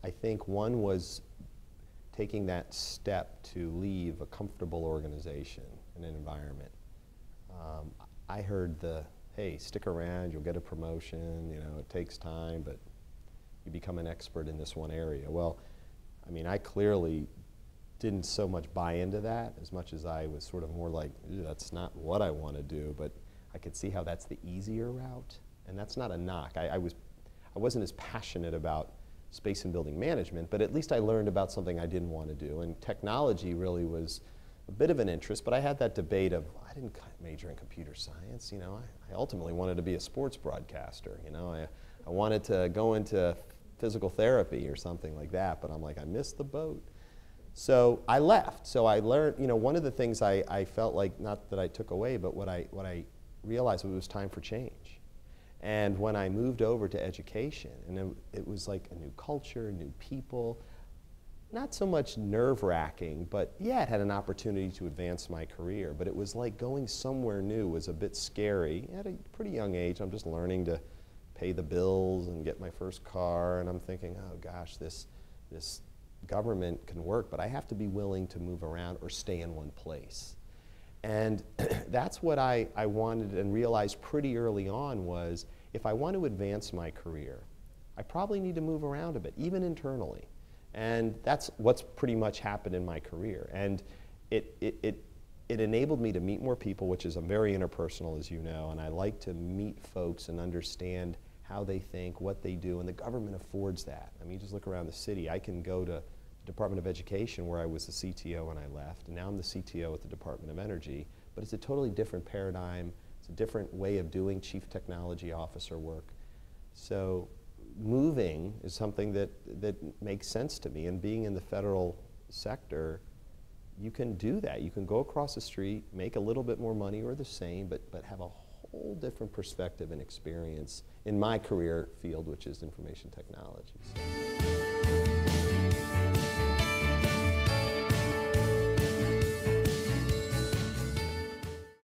I think one was taking that step to leave a comfortable organization and an environment. I heard the, hey, stick around, you'll get a promotion, you know, it takes time, but you become an expert in this one area. Well, I mean, I clearly didn't so much buy into that as much as I was sort of more like, that's not what I want to do, but I could see how that's the easier route, and that's not a knock. I wasn't as passionate about space and building management, but at least I learned about something I didn't want to do, and technology really was a bit of an interest, but I had that debate of, I didn't major in computer science, you know, I ultimately wanted to be a sports broadcaster, you know, I wanted to go into physical therapy or something like that, but I'm like, I missed the boat. So I left. So I learned, you know, one of the things I felt like, not that I took away, but what I realized was it was time for change. And when I moved over to education, and it was like a new culture, new people, not so much nerve-wracking, but yeah, it had an opportunity to advance my career, but it was like going somewhere new was a bit scary. At a pretty young age, I'm just learning to pay the bills and get my first car, and I'm thinking, oh gosh, this government can work, but I have to be willing to move around or stay in one place. And that's what I wanted and realized pretty early on was, if I want to advance my career, I probably need to move around a bit, even internally. And that's what's pretty much happened in my career. And it enabled me to meet more people, which is, I'm very interpersonal, as you know, and I like to meet folks and understand how they think, what they do, and the government affords that. I mean, you just look around the city. I can go to the Department of Education, where I was the CTO when I left, and now I'm the CTO at the Department of Energy, but it's a totally different paradigm. It's a different way of doing Chief Technology Officer work. So moving is something that makes sense to me, and being in the federal sector, you can do that. You can go across the street, make a little bit more money or the same, but have a whole different perspective and experience in my career field, which is information technology. So.